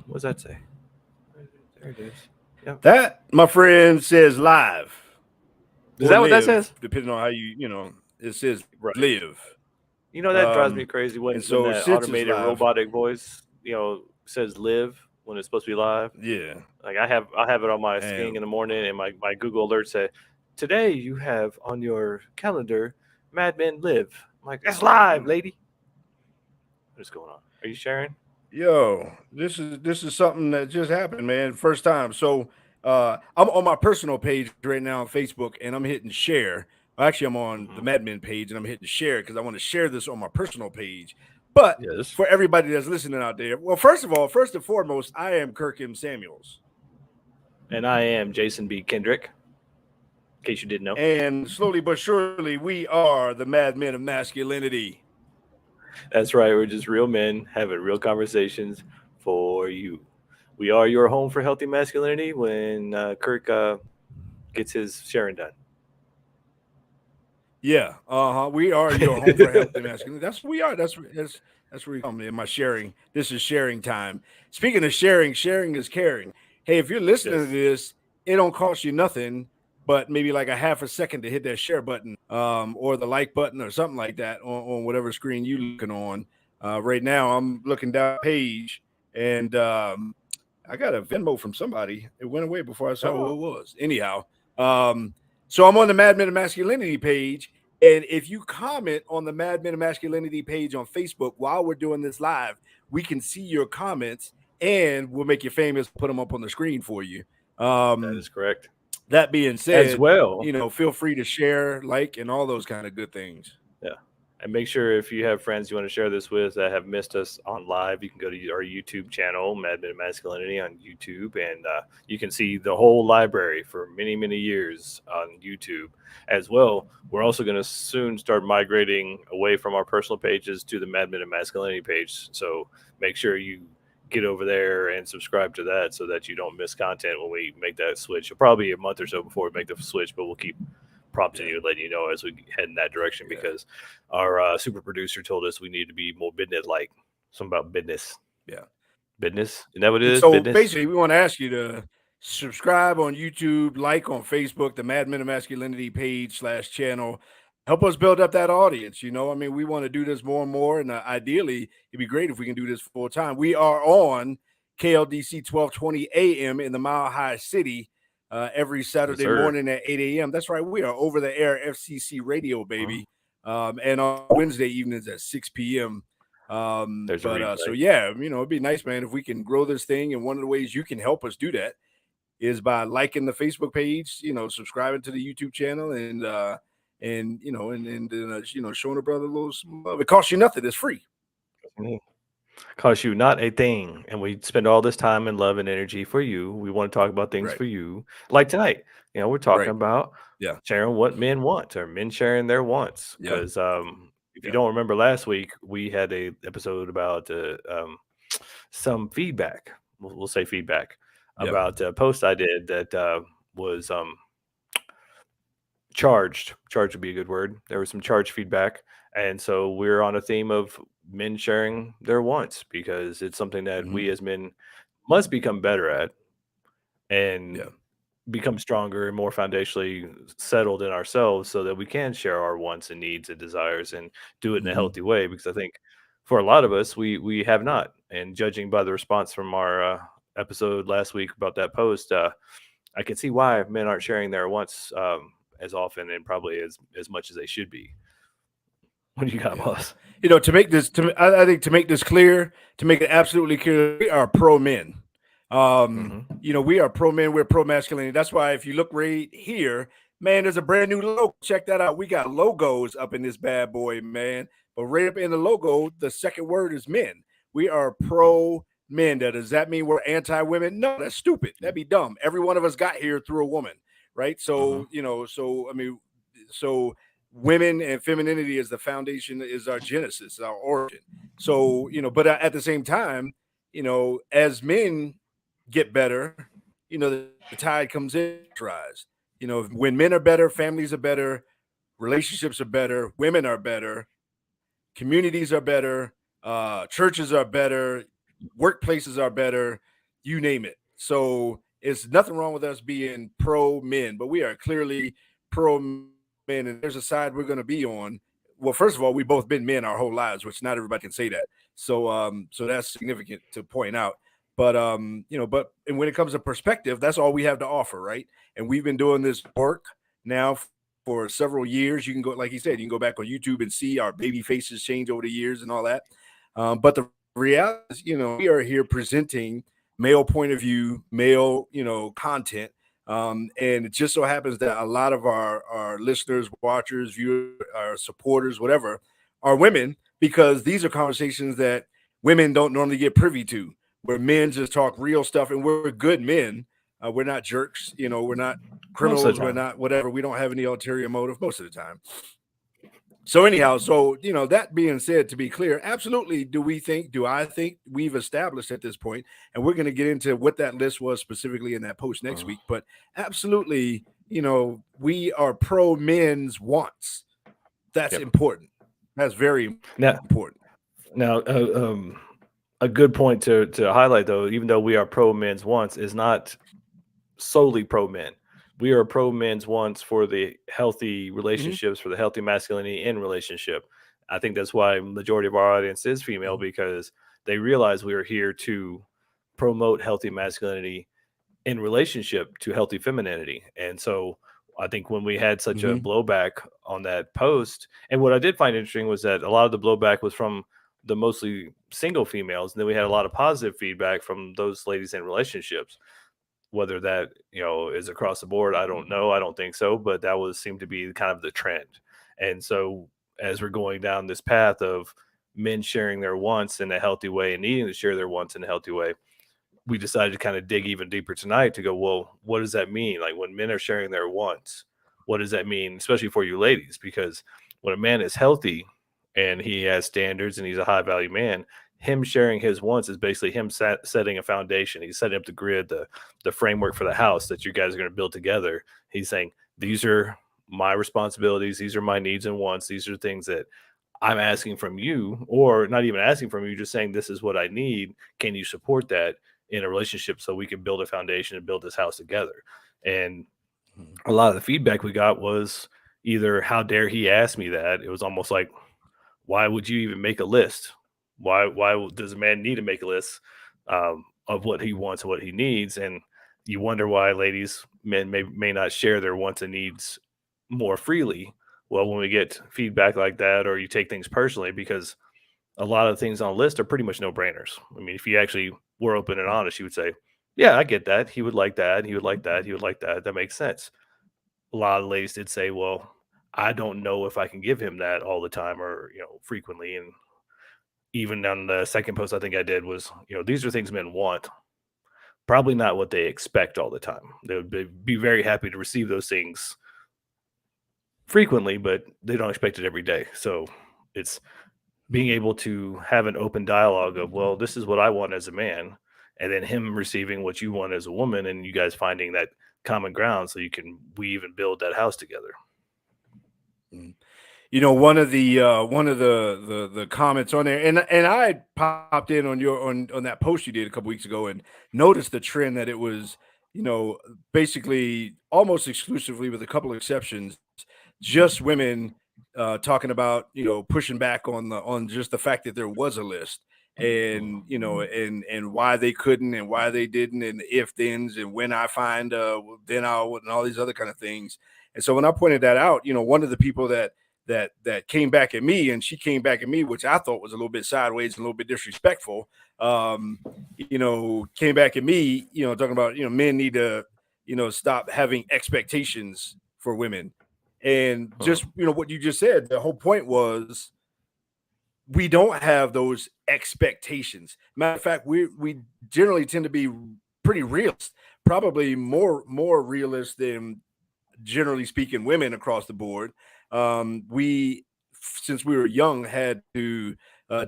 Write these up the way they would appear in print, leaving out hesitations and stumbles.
What's that say? There it is. Yep. That, my friend, says live Is or that what that live, says? depending on how it says Right. live. You know that drives me crazy And when so that since it's automated live, robotic voice, says live when it's supposed to be live. yeah, Like I have it on my and screen in the morning, and my Google alert say, "Today you have on your calendar Mad Men Live." I'm like, "That's live, lady." What is going on? Are you sharing? yo, this is something that just happened, man. First time. So I'm on my personal page right now on Facebook, and I'm hitting share. Well, actually, I'm on the Hmm. Mad Men page, and I'm hitting share because I want to share this on my personal page. But Yes. for everybody that's listening out there, well, first of all, first and foremost, I am Kirk M. Samuels. And I am Jason B. Kendrick. In case you didn't know. And slowly but surely, we are the madmen of masculinity. That's right. We're just real men having real conversations for you. We are your home for healthy masculinity when Kirk gets his sharing done. Yeah, we are your home for healthy masculinity. That's what we are. That's where you come in my sharing. This is sharing time. Speaking of sharing, sharing is caring. Hey, if you're listening to Yes. this, it don't cost you nothing, but maybe like a half a second to hit that share button, or the like button or something like that on whatever screen you're looking on. Right now, I'm looking down the page, and I got a Venmo from somebody. It went away before I saw who Oh, it was. Anyhow, um, so I'm on the Mad Men of Masculinity page. And if you comment on the Mad Men of Masculinity page on Facebook while we're doing this live, we can see your comments and we'll make you famous, put them up on the screen for you. that Um, is correct. that being As said, well, feel free to share, like, and all those kind of good things. yeah. And make sure if you have friends you want to share this with that have missed us on live, you can go to our YouTube channel, Mad Men of Masculinity on YouTube, and you can see the whole library for many, many years on YouTube as well. We're also going to soon start migrating away from our personal pages to the Mad Men of Masculinity page. So make sure you get over there and subscribe to that so that you don't miss content when we make that switch. It'll probably be a month or so before we make the switch, but we'll keep prompting Yeah, you and letting you know as we head in that direction yeah, because our super producer told us we need to be more business like. Something about business. yeah. Business. Isn't that what it And is? so Business? basically, we want to ask you to subscribe on YouTube, like on Facebook, the Mad Men of Masculinity page/channel. Help us build up that audience. I mean, we want to do this more and more. And ideally, it'd be great if we can do this full time. We are on KLDC 1220 AM in the Mile High City every Yes, Saturday sir. morning at 8 a.m. That's right. We are over the air FCC radio, Well, baby. And on Wednesday evenings at 6 p.m. there's a But so replay. yeah, it'd be nice, man, if we can grow this thing. And one of the ways you can help us do that is by liking the Facebook page, subscribing to the YouTube channel, and showing a brother a little some love. It costs you nothing. It's free. Mhm. Cost you not a thing. And we spend all this time and love and energy for you. We want to talk about things Right. for you. Like tonight, we're talking Right. about Yeah. sharing what men want or men sharing their wants. Yeah. Because if you Yeah. don't remember last week, we had a episode about some feedback. We'll say feedback Yeah. about a post I did that was charged. Charged would be a good word. There was some charged feedback, and so we're on a theme of men sharing their wants because it's something that Hmm. we as men must become better at and Yeah. become stronger and more foundationally settled in ourselves so that we can share our wants and needs and desires and do it in a Hmm. healthy way because I think for a lot of us we have not, and judging by the response from our episode last week about that post, I can see why men aren't sharing their wants as often and probably as much as they should be. What do you got, Yeah. boss? To make this, I think to make this clear, to make it absolutely clear, we are pro men. Hmm. We are pro men. We're pro masculinity. That's why if you look right here, man, there's a brand new logo. Check that out. We got logos up in this bad boy, man. But right up in the logo, the second word is men. We are pro men. Does that mean we're anti women? No, that's stupid. That'd be dumb. Every one of us got here through a woman, right? Hmm. So I mean, so women and femininity is the foundation, is our genesis, our origin. So but at the same time, as men get better, the tide comes in, rise. When men are better, families are better, relationships are better, women are better, communities are better, churches are better. workplaces are better, you name it. So it's nothing wrong with us being pro men, but we are clearly pro men, and there's a side we're going to be on. Well, first of all, we've both been men our whole lives, which not everybody can say that. So that's significant to point out. But and when it comes to perspective, that's all we have to offer, right? And we've been doing this work now for several years. You can go, like he said, you can go back on YouTube and see our baby faces change over the years and all that. But the reality is, we are here presenting male point of view, male, content. And it just so happens that a lot of our listeners, watchers, viewers, our supporters, whatever, are women, because these are conversations that women don't normally get privy to, where men just talk real stuff, and we're good men. We're not jerks, we're not Most of criminals, the we're time. not whatever. We don't have any ulterior motive most of the time. So anyhow, so that being said, to be clear, absolutely, do I think we've established at this point, and we're going to get into what that list was specifically in that post next week, but absolutely, we are pro men's wants. That's Yep. important. That's very Now, important. a good point to highlight, though, even though we are pro men's wants, is not solely pro men. We are pro men's wants for the healthy Mhm, relationships, for the healthy masculinity in relationship. I think that's why majority of our audience is female, mhm, because they realize we are here to promote healthy masculinity in relationship to healthy femininity. And so I think when we had such a mhm, blowback on that post, and what I did find interesting was that a lot of the blowback was from the mostly single females, and then we had a lot of positive feedback from those ladies in relationships. Whether that, is across the board, I don't know. I don't think so, but that was seemed to be kind of the trend. And so as we're going down this path of men sharing their wants in a healthy way and needing to share their wants in a healthy way, we decided to kind of dig even deeper tonight to go, well, what does that mean? Like when men are sharing their wants, what does that mean, especially for you ladies? Because when a man is healthy and he has standards and he's a high value man, him sharing his wants is basically him setting a foundation. He's setting up the grid, the framework for the house that you guys are going to build together. He's saying, these are my responsibilities, these are my needs and wants, these are things that I'm asking from you, or not even asking from you, just saying, this is what I need. Can you support that in a relationship so we can build a foundation and build this house together? And mhm, a lot of the feedback we got was either, how dare he ask me that? It was almost like, why would you even make a list? Why does a man need to make a list of what he wants and what he needs? And you wonder why ladies, men may not share their wants and needs more freely. Well, when we get feedback like that, or you take things personally, because a lot of things on the list are pretty much no brainers. I mean, if you actually were open and honest, you would say, yeah, I get that. He would like that. He would like that. He would like that. That makes sense. A lot of ladies did say, well, I don't know if I can give him that all the time, or, frequently. And even on the second post I think I did was, these are things men want, probably not what they expect all the time. They would be very happy to receive those things frequently, but they don't expect it every day. So it's being mhm. able to have an open dialogue of, well, this is what I want as a man, and then him receiving what you want as a woman, and you guys finding that common ground so you can weave and build that house together. Mhm. One of the comments on there, and I had popped in on on that post you did a couple weeks ago and noticed the trend that it was, you know, basically almost exclusively, with a couple of exceptions, just women talking about, pushing back on just the fact that there was a list, and and why they couldn't and why they didn't, and if thens, and when I find then I'll, and all these other kind of things. And so when I pointed that out, one of the people that came back at me, and she came back at me, which I thought was a little bit sideways and a little bit disrespectful. Came back at me, talking about, men need to, stop having expectations for women. And Mhm. just, what you just said, the whole point was, we don't have those expectations. Matter of fact, we generally tend to be pretty realist, probably more realist than, generally speaking, women across the board. We, since we were young, had to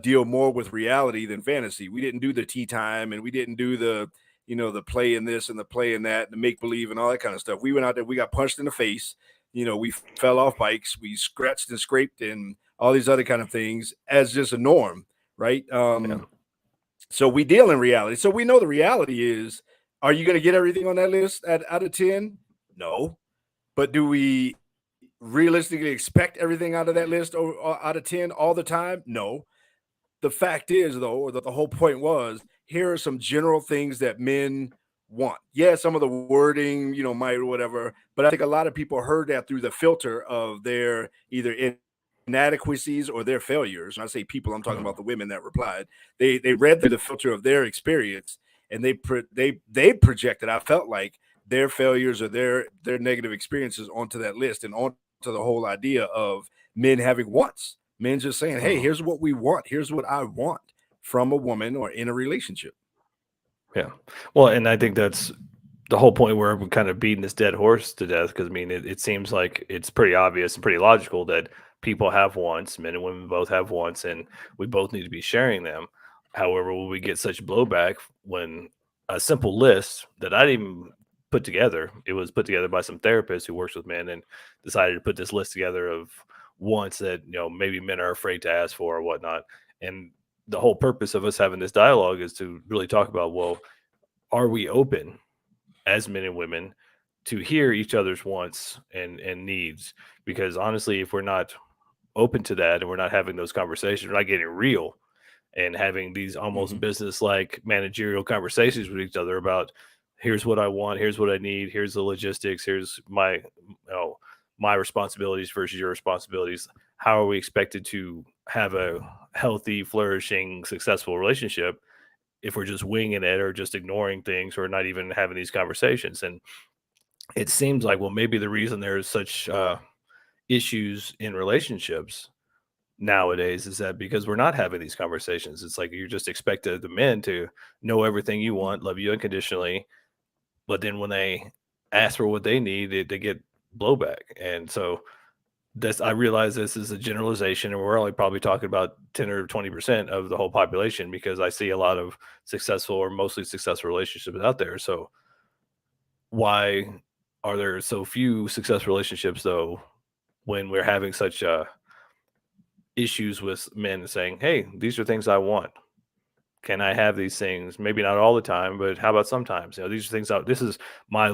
deal more with reality than fantasy. We didn't do the tea time, and we didn't do the, the play in this and the play in that, and the make believe and all that kind of stuff. We went out there, we got punched in the face. We fell off bikes, we scratched and scraped, and all these other kind of things as just a norm, right? Yeah. So we deal in reality. So we know the reality is, are you going to get everything on that list out of 10? No. But do we realistically expect everything out of that list or out of 10 all the time? No. The fact is, though, or that the whole point was, here are some general things that men want. Yeah, some of the wording, might or whatever, but I think a lot of people heard that through the filter of their either inadequacies or their failures. And I say people, I'm talking about the Mhm. women that replied. They read through the filter of their experience, and they projected, I felt like, their failures or their negative experiences onto that list and onto the whole idea of men having wants. Men just saying, hey, Mhm. here's what we want. Here's what I want from a woman or in a relationship. Yeah. Well, and I think that's the whole point where we're kind of beating this dead horse to death because I mean, it seems like it's pretty obvious and pretty logical that people have wants, men and women both have wants, and we both need to be sharing them. However, when we get such blowback when a simple list that I didn't even put together, it was put together by some therapist who works with men and decided to put this list together of wants that maybe men are afraid to ask for or whatnot. And the whole purpose of us having this dialogue is to really talk about, well, are we open as men and women to hear each other's wants and needs? Because honestly, if we're not open to that and we're not having those conversations, we're not getting real and having these almost Hmm. business like managerial conversations with each other about here's what I want, here's what I need, here's the logistics, here's my responsibilities versus your responsibilities. How are we expected to have a healthy, flourishing, successful relationship if we're just winging it or just ignoring things or not even having these conversations? And it seems like, well, maybe the reason there's such issues in relationships nowadays is that because we're not having these conversations. It's like you're just expected the men to know everything you want, love you unconditionally, but then when they ask for what they need, they get blowback. And so this, I realize this is a generalization, and we're only probably talking about 10 or 20% of the whole population because I see a lot of successful or mostly successful relationships out there. So why are there so few successful relationships though when we're having such issues with men saying, "Hey, these are things I want. Can I have these things? Maybe not all the time, but how about sometimes? These are things. This is my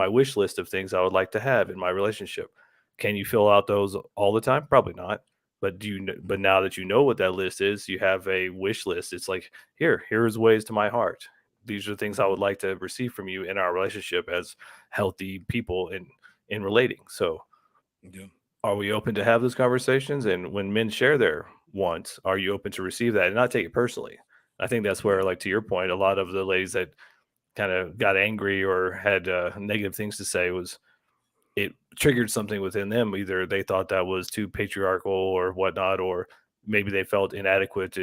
wish list of things I would like to have in my relationship. Can you fill out those all the time? Probably not. But but now that you know what that list is, you have a wish list. It's like here's ways to my heart. These are things I would like to receive from you in our relationship as healthy people in relating. So Yeah. are we open to have those conversations? And when men share their wants, are you open to receive that and not take it personally? I think that's Yeah. where, like to your point, a lot of the ladies that kind of got angry or had negative things to say was it triggered something within them. Either they thought that was too patriarchal or whatnot, or maybe they felt inadequate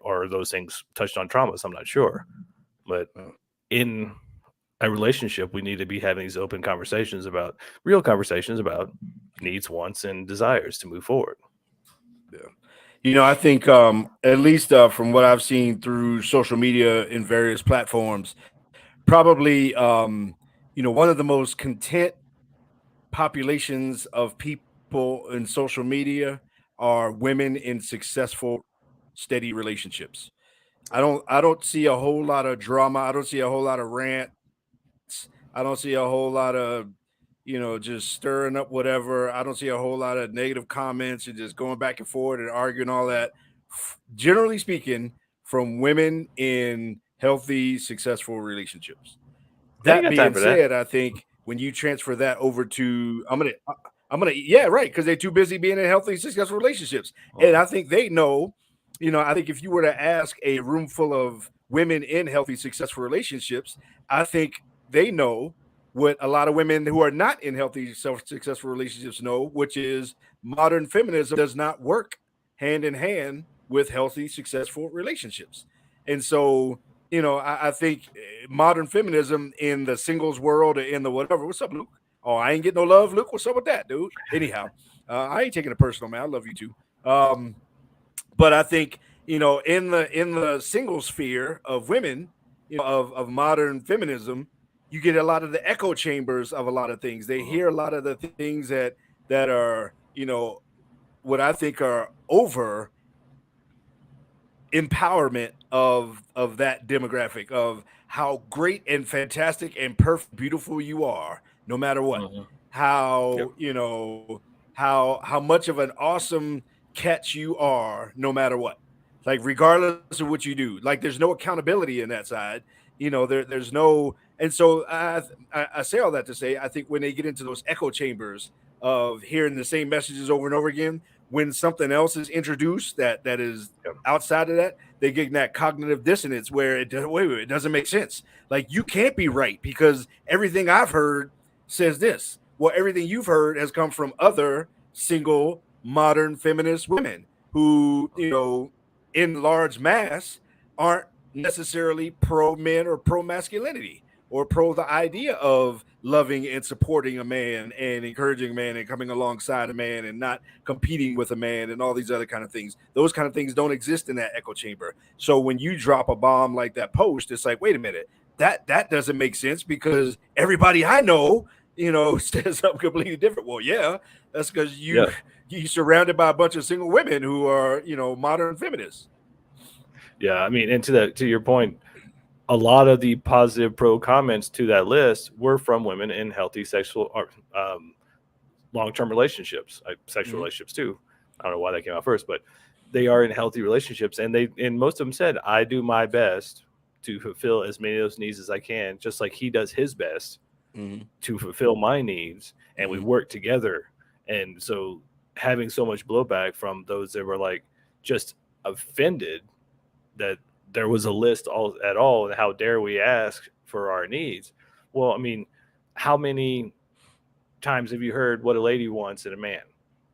or those things touched on traumas. I'm not sure, but Uh, in a relationship, we need to be having these open conversations about real conversations about needs, wants, and desires to move forward. yeah. I think at least from what I've seen through social media in various platforms, probably one of the most content populations of people in social media are women in successful, steady relationships. I don't see a whole lot of drama. I don't see a whole lot of rants. I don't see a whole lot of just stirring up whatever. I don't see a whole lot of negative comments and just going back and forth and arguing all that. Generally speaking, from women in healthy, successful relationships. I ain't That got time being for that. said, I think when you transfer that over to I'm gonna yeah, right, because they're too busy being in healthy, successful relationships. And Mhm. I think they know, I think if you were to ask a room full of women in healthy, successful relationships, I think they know what a lot of women who are not in healthy, successful relationships know, which is modern feminism does not work hand in hand with healthy, successful relationships. And so I think modern feminism in the singles world or in the whatever. What's up, Luke? Oh, I ain't getting no love, Luke. What's up with that, dude? Anyhow, I ain't taking it personal, man. I love you too. But I think in the single sphere of women, of modern feminism, you get a lot of the echo chambers of a lot of things. They Mhm. hear a lot of the things that are what I think are over empowerment of that demographic of how great and fantastic and perfect, beautiful you are, no matter what. Hmm. Yep. How how much of an awesome catch you are, no matter what. Like regardless of what you do, like there's no accountability in that side. There's no, and so I say all that to say I think when they get into those echo chambers of hearing the same messages over and over again, when something else is introduced that is Yep. outside of that, they get that cognitive dissonance where wait, it doesn't make sense. Like you can't be right because everything I've heard says this. Well, everything you've heard has come from other single modern feminist women who, in large mass aren't necessarily pro men or pro masculinity or pro the idea of loving and supporting a man and encouraging a man and coming alongside a man and not competing with a man and all these other kind of things. Those kind of things don't exist in that echo chamber. So when you drop a bomb like that post, it's like, wait a minute, that doesn't make sense because everybody I know, says something completely different. Well, yeah, that's because Yeah. you surrounded by a bunch of single women who are, modern feminists. Yeah. I mean, and to your point, a lot of the positive pro comments to that list were from women in healthy sexual or long-term relationships, sexual Mm-hmm. relationships too. I don't know why that came out first, but they are in healthy relationships, and most of them said, "I do my best to fulfill as many of those needs as I can, just like he does his best Mm-hmm. to fulfill my needs, and we Mm-hmm. work together." And so, having so much blowback from those that were like just offended that there was a list all at all, and how dare we ask for our needs? Well, I mean, how many times have you heard what a lady wants in a man?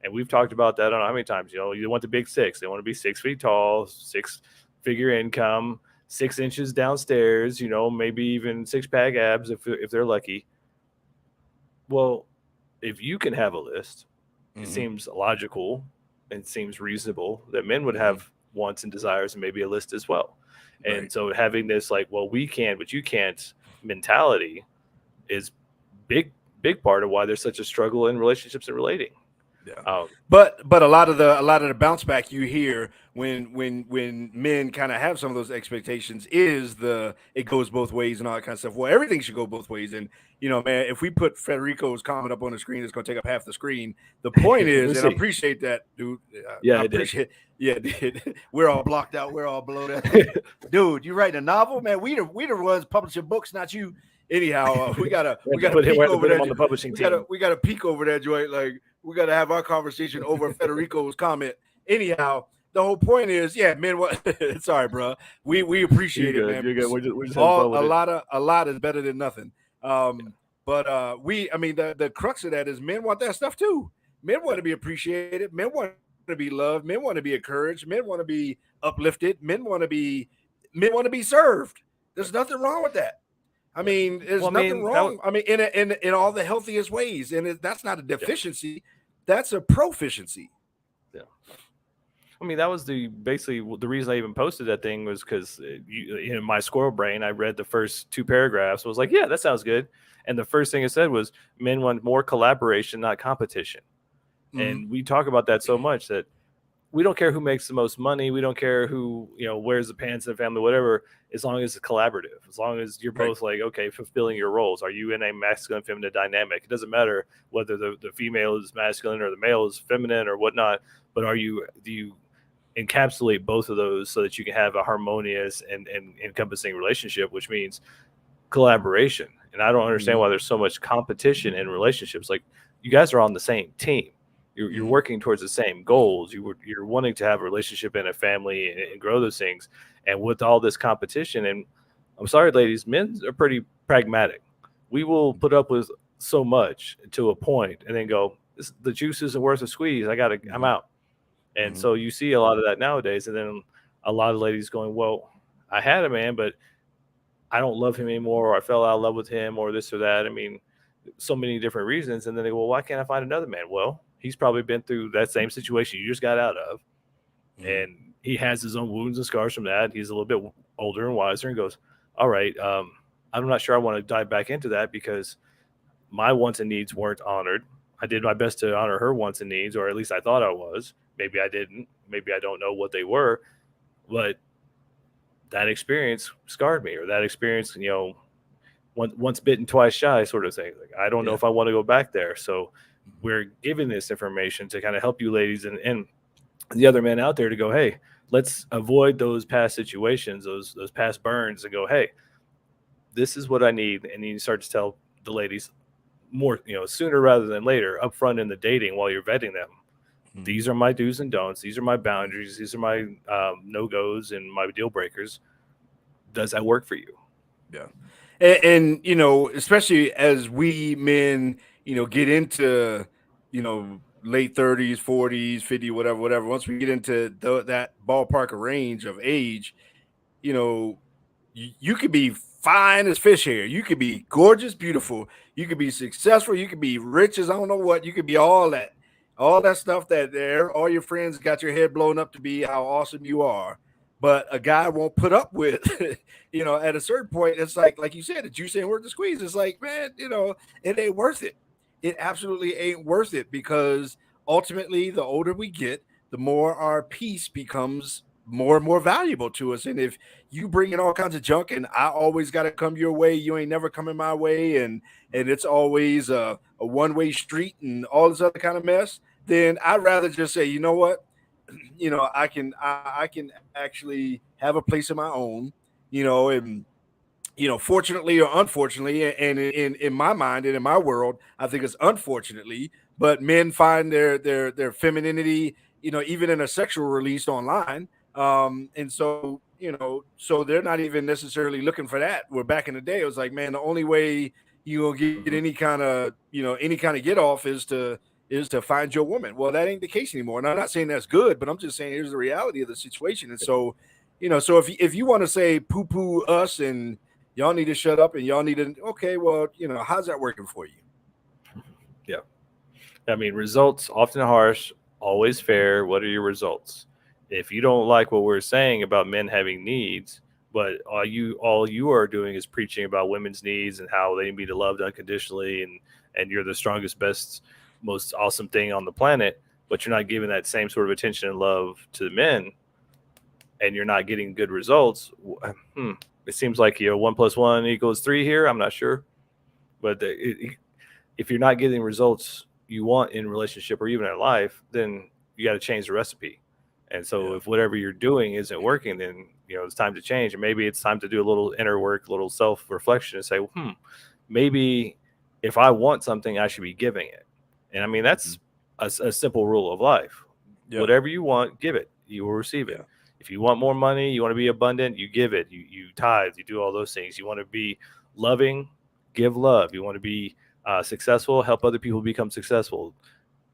And we've talked about that on how many times. You want the big six. They want to be 6 feet tall, six-figure income, 6 inches downstairs. Maybe even six-pack abs if they're lucky. Well, if you can have a list, it Mm-hmm. seems logical and seems reasonable that men would Mm-hmm. have wants and desires and maybe a list as well. And Right. so having this like, well, we can, but you can't mentality is big part of why there's such a struggle in relationships and relating. Yeah. Um, But a lot of the bounce back you hear when men kind of have some of those expectations is the it goes both ways and all that kind of stuff. Well, everything should go both ways. And man, if we put Federico's comment up on the screen, it's going to take up half the screen. The point let me is, and I see. appreciate that, dude. Yeah, I it did. appreciate. Yeah, dude. We're all blocked out. We're all blown out. Dude, you writing a novel, man? We the ones publishing books, not you. Anyhow, we gotta we we have to gotta put him. We peek have to over put him there. on the publishing We gotta team. we gotta peek over that joint. Like we got to have our conversation over Federico's comment. Anyhow, the whole point is, yeah, men. What? Sorry, bro. We You're appreciate it, good. man. You're good. We're just having All fun with it. a lot is better than nothing. But I mean, the crux of that is men want that stuff too. Men want Yeah. to be appreciated. Men want to be loved. Men want to be encouraged. Men want to be uplifted. Men want to be served. There's nothing wrong with that. I Yeah. mean, there's Well, I nothing mean wrong. I mean, in all the healthiest ways, and that's not a yeah. deficiency. That's a proficiency. Yeah. I mean, that was basically the reason I even posted that thing was because in my squirrel brain, I read the first two paragraphs. I was like, yeah, that sounds good. And the first thing it said was men want more collaboration, not competition. Mm-hmm. And we talk about that so much that we don't care who makes the most money. We don't care who, wears the pants in the family, whatever, as long as it's collaborative, as long as you're Right. both like, okay, fulfilling your roles. Are you in a masculine, feminine dynamic? It doesn't matter whether the female is masculine or the male is feminine or whatnot, but do you encapsulate both of those so that you can have a harmonious and encompassing relationship, which means collaboration. And I don't understand Mm-hmm. why there's so much competition in relationships. Like you guys are on the same team. You're Mm-hmm. working towards the same goals. You're wanting to have a relationship and a family and grow those things. And with all this competition, and I'm sorry, ladies, men are pretty pragmatic. We will put up with so much to a point and then go, the juice isn't worth a squeeze. I'm Mm-hmm. out. And Mm-hmm. so you see a lot of that nowadays. And then a lot of ladies going, well, I had a man, but I don't love him anymore, or I fell out of love with him, or this or that. I mean, so many different reasons. And then they go, well, why can't I find another man? Well, he's probably been through that same situation you just got out of. Mm-hmm. And he has his own wounds and scars from that. He's a little bit older and wiser and goes, all right, I'm not sure I want to dive back into that because my wants and needs weren't honored. I did my best to honor her wants and needs, or at least I thought I was. Maybe I didn't. Maybe I don't know what they were. But that experience scarred me, or that experience, once bitten, twice shy, sort of thing. Like, I don't know Yeah. if I want to go back there. So Mhm. we're giving this information to kind of help you ladies and the other men out there to go, hey, let's avoid those past situations, those past burns, and go, hey, this is what I need. And you start to tell the ladies more, sooner rather than later, upfront in the dating while you're vetting them. Mhm. These are my do's and don'ts. These are my Mhm. boundaries. These are my no goes and my deal breakers. Does that work for you? Yeah. Especially as we men, get into, late 30s, 40s, 50, whatever, whatever. Once we get into that ballpark of range of age, you know, you could be fine as fish hair. You could be gorgeous, beautiful. You could be successful. You could be rich as I don't know what. You could be all that stuff that there. All your friends got your head blown up to be how awesome you are. But a guy won't put up with, at a certain point, it's like you said, the juice ain't worth the squeeze. It's like, man, it ain't worth it. It absolutely ain't worth it because ultimately, the older we get, the more our peace becomes more and more valuable to us. And if you bring in all kinds of junk and I always got to come your way, you ain't never coming my way, and it's always a one-way street and all this other kind of mess, then I'd rather just say, you know what, I can actually have a place of my own, and fortunately or unfortunately, and in my mind and in my world, I think it's unfortunately, but men find their femininity, even in a sexual release online. And so, so they're not even necessarily looking for that. Where back in the day, it was like, man, the only way you gonna get Mhm. any kind of get off is to find your woman. Well, that ain't the case anymore. And I'm not saying that's good, but I'm just saying here's the reality of the situation. And so, so if you want to say poo poo us and y'all need to shut up and y'all need to, okay, well, how's that working for you? Yeah. I mean, results often harsh, always fair. What are your results? If you don't like what we're saying about men having needs, but all you are doing is preaching about women's needs and how they need to be loved unconditionally, and you're the strongest, best, most awesome thing on the planet, but you're not giving that same sort of attention and love to the men, and you're not getting good results. Hmm, it seems like 1 + 1 = 3 here. I'm not sure, but if you're not getting results you want in a relationship or even in life, then you got to change the recipe. And so Yeah. if whatever you're doing isn't working, then it's time to change. And maybe it's time to do a little inner work, a little self reflection, and say, maybe if I want something, I should be giving it. And I mean, Mhm. that's a simple rule of life. Yeah. Whatever you want, give it. You will receive it. Yeah. If you want more money, you want to be abundant, you give it. You tithe, you do all those things. You want to be loving, give love. You want to be successful, help other people become successful. Yeah.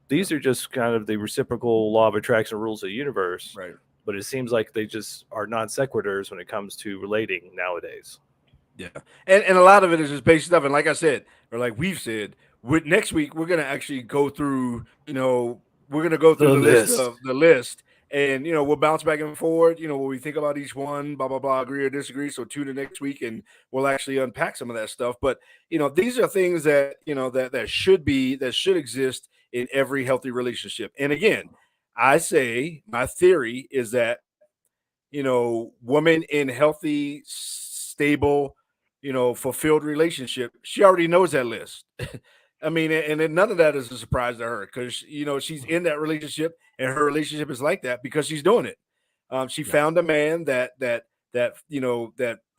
These are just kind of the reciprocal law of attraction rules of the universe, Right. but it seems like they just are non sequiturs when it comes to relating nowadays. Yeah. And a lot of it is just basic stuff. And like I said, or like we've said, next week we're gonna actually go through, we're gonna go through The the list list. of the list, and we'll bounce back and forward, what we think about each one, blah blah blah, agree or disagree. So tune in next week and we'll actually unpack some of that stuff. But these are things that that should exist in every healthy relationship. And again, I say my theory is that woman in healthy, stable, fulfilled relationship, she already knows that list. I mean, and then none of that is a surprise to her because she's in that relationship and her relationship is like that because she's doing it. She Yeah. found a man that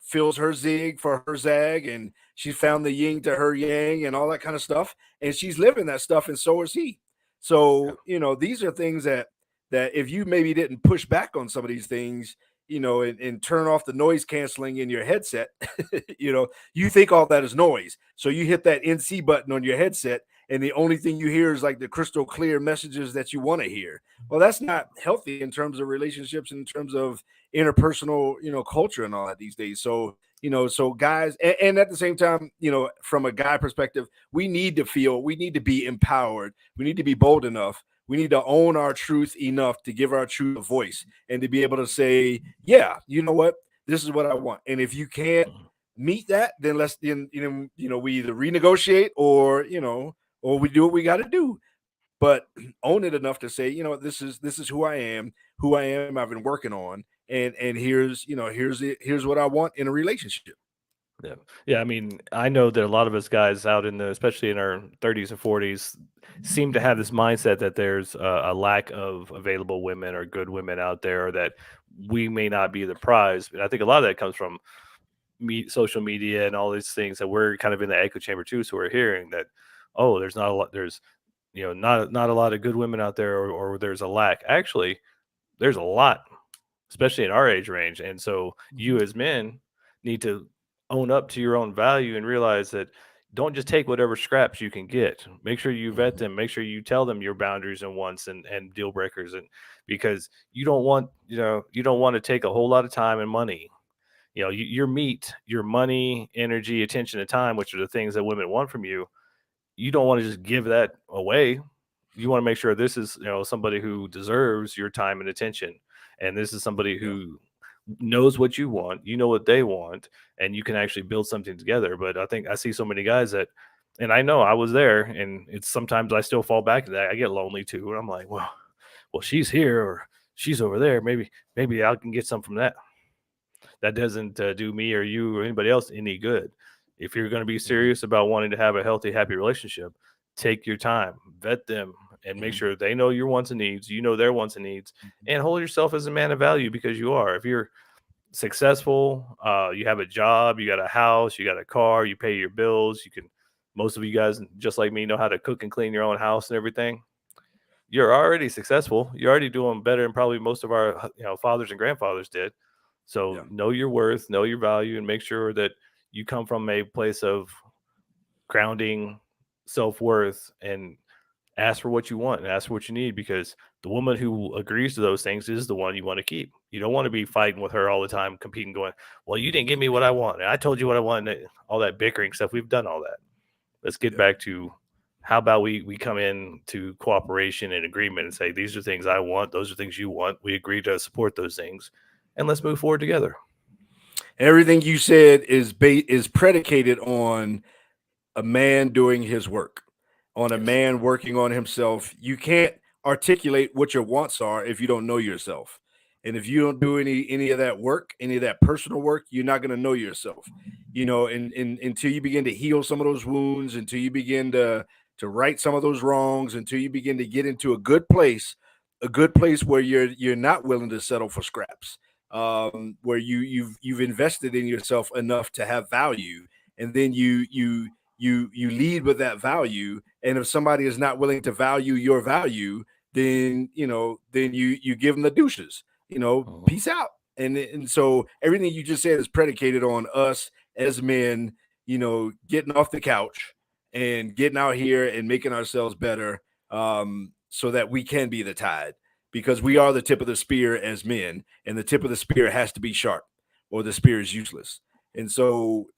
fills her zig for her zag, and she found the yin to her yang and all that kind of stuff, and she's living that stuff, and so is he. Yeah. So these are things that if you maybe didn't push back on some of these things, and turn off the noise canceling in your headset, you think all that is noise. So you hit that NC button on your headset, and the only thing you hear is like the crystal clear messages that you want to hear. Well, that's not healthy in terms of relationships, in terms of interpersonal, culture and all that these days. So, so guys, and at the same time, from a guy perspective, we need to be empowered. We need to be bold enough. We need to own our truth enough to give our truth a voice and to be able to say, yeah, you know what? This is what I want. And if you can't Mhm. meet that, then let's then we either renegotiate or we do what we got to do. But own it enough to say, this is who I am, I've been working on, and here's, here's what I want in a relationship. Yeah. Yeah. I mean, I know that a lot of us guys out in the, especially in our 30s and 40s, seem to have this mindset that there's a lack of available women or good women out there, or that we may not be the prize. And I think a lot of that comes from social media and all these things that we're kind of in the echo chamber too. So we're hearing that, oh, there's not a lot, there's, not a lot of good women out there, or there's a lack. Actually, there's a lot, especially in our age range. And so you Mhm. as men need to own up to your own value and realize that don't just take whatever scraps you can get. Make sure you vet Mhm. them. Make sure you tell them your boundaries and wants and deal breakers. And because you don't want to take a whole lot of time and money. Your meat, your money, energy, attention, and time, which are the things that women want from you. You don't want to just give that away. You want to make sure this is, somebody who deserves your time and attention. And this is somebody Yeah. who knows what you want, you know what they want, and you can actually build something together. But I think I see so many guys that, and I know I was there, and it's sometimes I still fall back to that. I get lonely too. And I'm like, well, she's here or she's over there. Maybe I can get some from that. That doesn't do me or you or anybody else any good. If you're going to be Mhm. serious about wanting to have a healthy, happy relationship, take your time, vet them, and make Mhm. sure they know your wants and needs, you know their wants and needs, Mhm. and hold yourself as a man of value because you are. If you're successful, you have a job, you got a house, you got a car, you pay your bills, you can. Most of you guys, just like me, know how to cook and clean your own house and everything. You're already successful. You're already doing better than probably most of our fathers and grandfathers did. So Yeah. know your worth, know your value, and make sure that you come from a place of grounding self worth, and ask for what you want and ask for what you need, because the woman who agrees to those things is the one you want to keep. You don't want to be fighting with her all the time, competing, going, well, you didn't give me what I want. And I told you what I wanted. All that bickering stuff. We've done all that. Let's get Yeah. back to how about we come in to cooperation and agreement and say, these are things I want. Those are things you want. We agree to support those things, and let's move forward together. Everything you said is predicated on a man doing his work, on a Yes. man working on himself. You can't articulate what your wants are if you don't know yourself. And if you don't do any of that work, any of that personal work, you're not going to know yourself. And until you begin to heal some of those wounds, until you begin to right some of those wrongs, until you begin to get into a good place where you're not willing to settle for scraps, where you've invested in yourself enough to have value, and then you lead with that value. And if somebody is not willing to value your value, then then you give them the douches. Mhm. Peace out. And so everything you just said is predicated on us as men, getting off the couch and getting out here and making ourselves better, so that we can be the tide, because we are the tip of the spear as men, and the tip of the spear has to be sharp, or the spear is useless. And so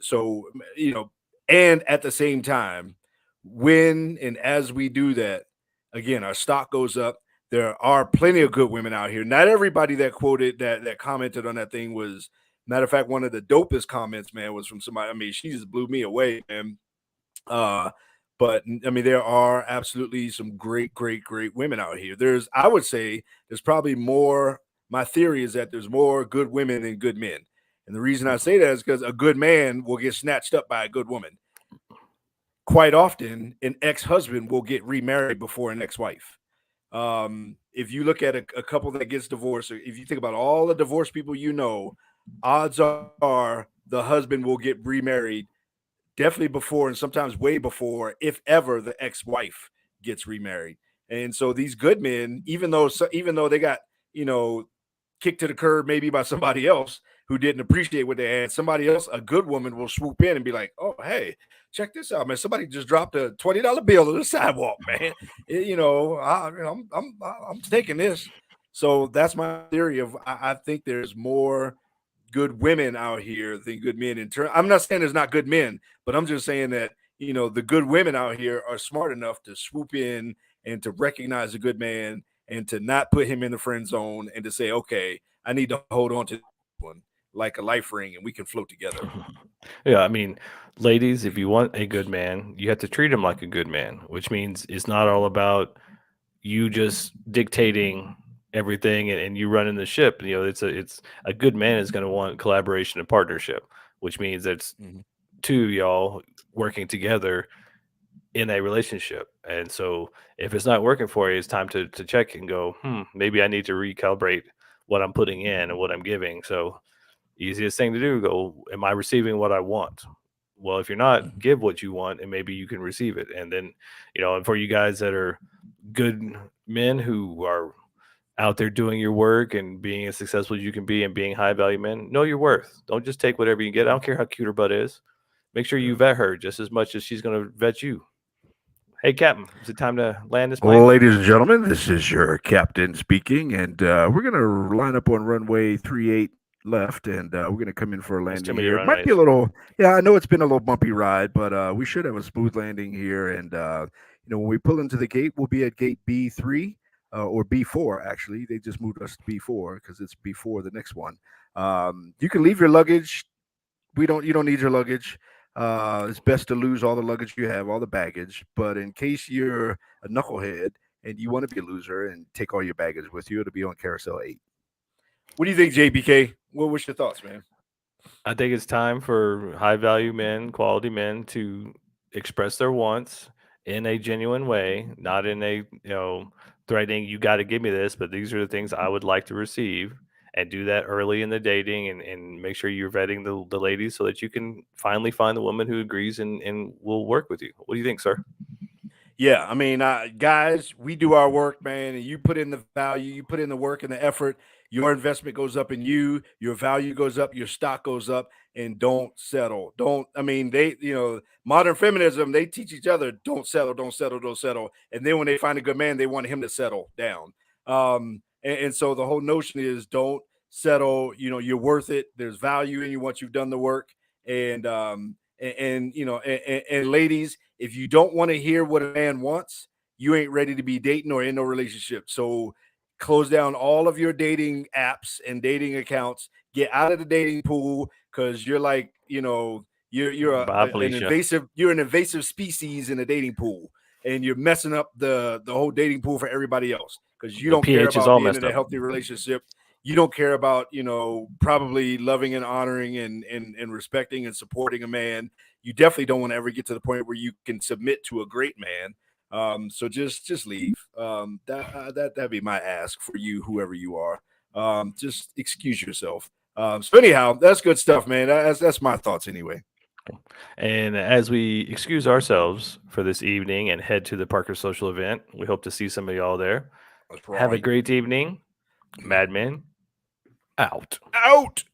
and at the same time, when and as we do that, again, our stock goes up. There are plenty of good women out here. Not everybody that quoted that commented on that thing was. Matter of fact, one of the dopest comments, man, was from somebody. I mean, she just blew me away, man. Uh, but I mean, there are absolutely some great, great, great women out here. I would say, there's probably more. My theory is that there's more good women than good men. And the reason I say that is because a good man will get snatched up by a good woman. Quite often, an ex-husband will get remarried before an ex-wife. If you look at a couple that gets divorced, or if you think about all the divorced people, odds are the husband will get remarried definitely before, and sometimes way before, if ever, the ex-wife gets remarried. And so these good men, even though they got, you know kicked to the curb maybe by somebody else who didn't appreciate what they had, somebody else, a good woman, will swoop in and be like, oh, hey, check this out, man, somebody just dropped a $20 bill on the sidewalk, man. I'm taking this. So that's my theory of, I think there's more good women out here than good men. I'm not saying there's not good men, but I'm just saying that, the good women out here are smart enough to swoop in and to recognize a good man, and to not put him in the friend zone, and to say, okay, I need to hold on to this one like a life ring, and we can float together. Yeah, I mean, ladies, if you want a good man, you have to treat him like a good man, which means it's not all about you just dictating everything, and you running the ship. You know, it's a good man is going to want collaboration and partnership, which means it's Mhm. two y'all working together in a relationship. And so if it's not working for you, it's time to check and go, maybe I need to recalibrate what I'm putting in and what I'm giving. So easiest thing to do, go, am I receiving what I want? Well, if you're not, Mhm. give what you want and maybe you can receive it. And then, and for you guys that are good men who are out there doing your work and being as successful as you can be and being high value men, know your worth. Don't just take whatever you get. I Mhm. don't care how cute her butt is. Make sure you Yeah. vet her just as much as she's going to vet you. Hey, Captain, is it time to land this plane? Well, ladies and gentlemen, this is your captain speaking, and we're going to line up on runway 38 left, and we're going to come in for a That's too landing many here. It might be a runways. little, yeah, I know it's been a little bumpy ride, but we should have a smooth landing here. And, when we pull into the gate, we'll be at gate B3 or B4, actually. They just moved us to B4 because it's before the next one. You can leave your luggage. You don't need your luggage. It's best to lose all the luggage you have, all the baggage. But in case you're a knucklehead and you want to be a loser and take all your baggage with you, it'll be on carousel 8. What do you think, JBK? What's your thoughts, man? I think it's time for high value men, quality men to express their wants in a genuine way, not in a, threatening, you got to give me this, but these are the things I would like to receive. And do that early in the dating, and make sure you're vetting the ladies so that you can finally find the woman who agrees and will work with you. What do you think, sir? Yeah, I mean, guys, we do our work, man, and you put in the value, you put in the work and the effort. Your investment goes up in you, your value goes up, your stock goes up, and don't settle. Don't, I mean, modern feminism, they teach each other, don't settle, don't settle, don't settle. And then when they find a good man, they want him to settle down. And so the whole notion is don't settle, you're worth it. There's value in you once you've done the work. And ladies, if you don't want to hear what a man wants, you ain't ready to be dating or in no relationship. So close down all of your dating apps and dating accounts. Get out of the dating pool because you're like, Bye, Felicia. you're an invasive species in a dating pool, and you're messing up the whole dating pool for everybody else because you The don't care pH is about all being messed in a up. healthy relationship. You don't care about probably loving and honoring and respecting and supporting a man. You definitely don't want to ever get to the point where you can submit to a great man. So just leave. That'd be my ask for you, whoever you are. Just excuse yourself. So anyhow, that's good stuff, man. That's my thoughts anyway. And as we excuse ourselves for this evening and head to the Parker social event, we hope to see some of y'all there. That's Have a right. great evening. Madmen out. Out.